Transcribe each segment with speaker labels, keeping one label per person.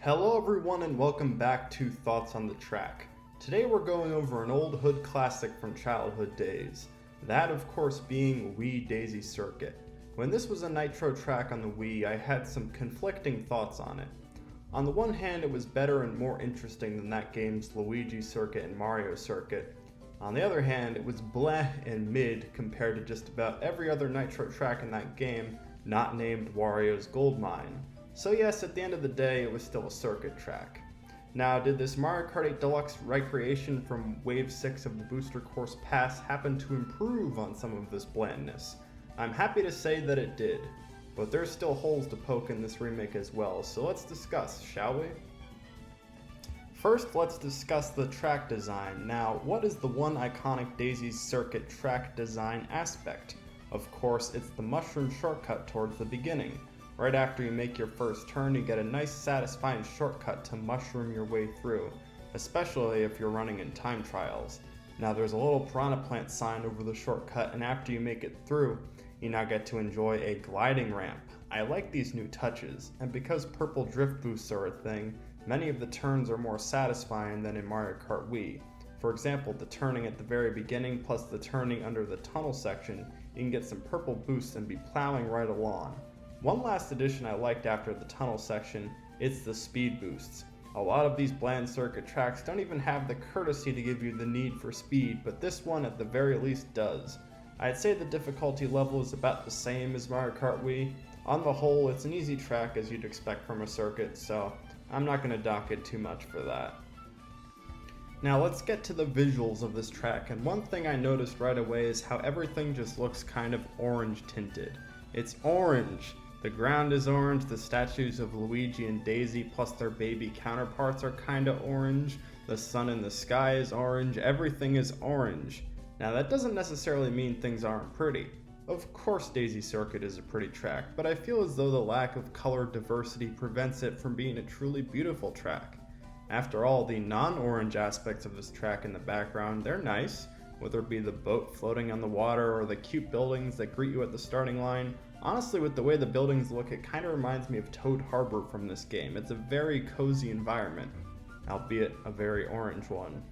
Speaker 1: Hello everyone and welcome back to Thoughts on the Track. Today we're going over an old hood classic from childhood days. That of course being Wii Daisy Circuit. When this was a Nitro track on the Wii, I had some conflicting thoughts on it. On the one hand, it was better and more interesting than that game's Luigi Circuit and Mario Circuit. On the other hand, it was bleh and mid compared to just about every other Nitro track in that game, not named Wario's Gold Mine. So yes, at the end of the day, it was still a circuit track. Now, did this Mario Kart 8 Deluxe recreation from Wave 6 of the Booster Course Pass happen to improve on some of this blandness? I'm happy to say that it did, but there's still holes to poke in this remake as well, so let's discuss, shall we? First, let's discuss the track design. Now, what is the one iconic Daisy Circuit track design aspect? Of course, it's the mushroom shortcut towards the beginning. Right after you make your first turn, you get a nice satisfying shortcut to mushroom your way through, especially if you're running in time trials. Now there's a little piranha plant sign over the shortcut, and after you make it through, you now get to enjoy a gliding ramp. I like these new touches, and because purple drift boosts are a thing, many of the turns are more satisfying than in Mario Kart Wii. For example, the turning at the very beginning plus the turning under the tunnel section, you can get some purple boosts and be plowing right along. One last addition I liked after the tunnel section, it's the speed boosts. A lot of these bland circuit tracks don't even have the courtesy to give you the need for speed, but this one at the very least does. I'd say the difficulty level is about the same as Mario Kart Wii. On the whole, it's an easy track as you'd expect from a circuit, so I'm not going to dock it too much for that. Now let's get to the visuals of this track, and one thing I noticed right away is how everything just looks kind of orange tinted. It's orange! The ground is orange, the statues of Luigi and Daisy plus their baby counterparts are kinda orange, the sun in the sky is orange, everything is orange. Now that doesn't necessarily mean things aren't pretty. Of course Daisy Circuit is a pretty track, but I feel as though the lack of color diversity prevents it from being a truly beautiful track. After all, the non-orange aspects of this track in the background, they're nice, whether it be the boat floating on the water or the cute buildings that greet you at the starting line. Honestly, with the way the buildings look, it kind of reminds me of Toad Harbor from this game. It's a very cozy environment, albeit a very orange one.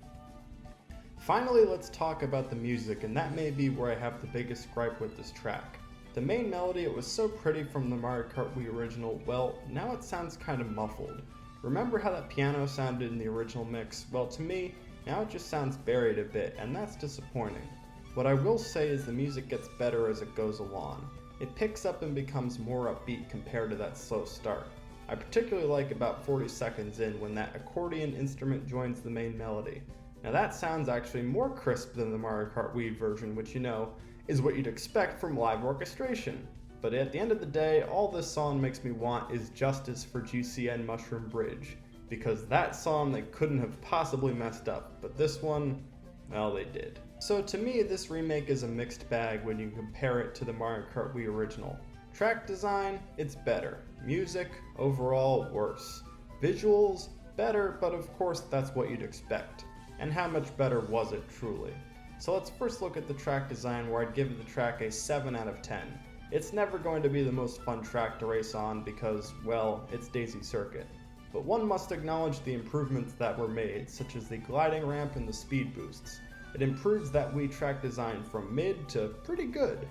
Speaker 1: Finally, let's talk about the music, and that may be where I have the biggest gripe with this track. The main melody, it was so pretty from the Mario Kart Wii original, well, now it sounds kind of muffled. Remember how that piano sounded in the original mix? Well, to me, now it just sounds buried a bit, and that's disappointing. What I will say is the music gets better as it goes along. It picks up and becomes more upbeat compared to that slow start. I particularly like about 40 seconds in when that accordion instrument joins the main melody. Now that sounds actually more crisp than the Mario Kart Wii version, which you know, is what you'd expect from live orchestration. But at the end of the day, all this song makes me want is Justice for GCN Mushroom Bridge, because that song they couldn't have possibly messed up, but this one, well, they did. So to me, this remake is a mixed bag when you compare it to the Mario Kart Wii original. Track design, it's better. Music, overall, worse. Visuals, better, but of course that's what you'd expect. And how much better was it truly? So let's first look at the track design, where I'd give the track a 7 out of 10. It's never going to be the most fun track to race on because, well, it's Daisy Circuit. But one must acknowledge the improvements that were made, such as the gliding ramp and the speed boosts. It improves that Wii track design from mid to pretty good.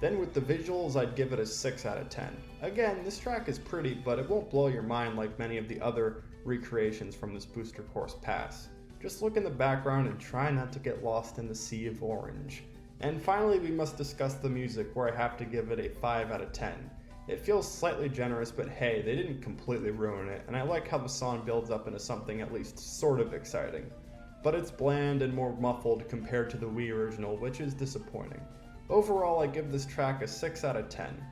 Speaker 1: Then with the visuals, I'd give it a 6 out of 10. Again, this track is pretty, but it won't blow your mind like many of the other recreations from this Booster Course Pass. Just look in the background and try not to get lost in the sea of orange. And finally, we must discuss the music, where I have to give it a 5 out of 10. It feels slightly generous, but hey, they didn't completely ruin it, and I like how the song builds up into something at least sort of exciting. But it's bland and more muffled compared to the Wii original, which is disappointing. Overall, I give this track a 6 out of 10.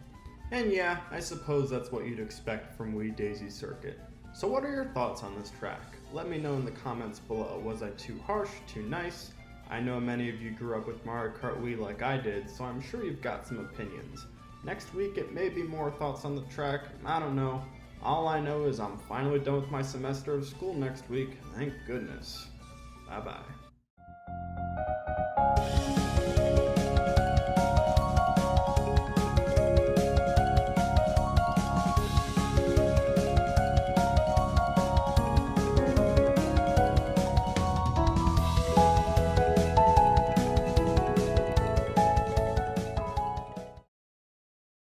Speaker 1: And yeah, I suppose that's what you'd expect from Wii Daisy Circuit. So what are your thoughts on this track? Let me know in the comments below. Was I too harsh, too nice? I know many of you grew up with Mario Kart Wii like I did, so I'm sure you've got some opinions. Next week it may be more thoughts on the track, I don't know. All I know is I'm finally done with my semester of school next week, thank goodness. Bye bye.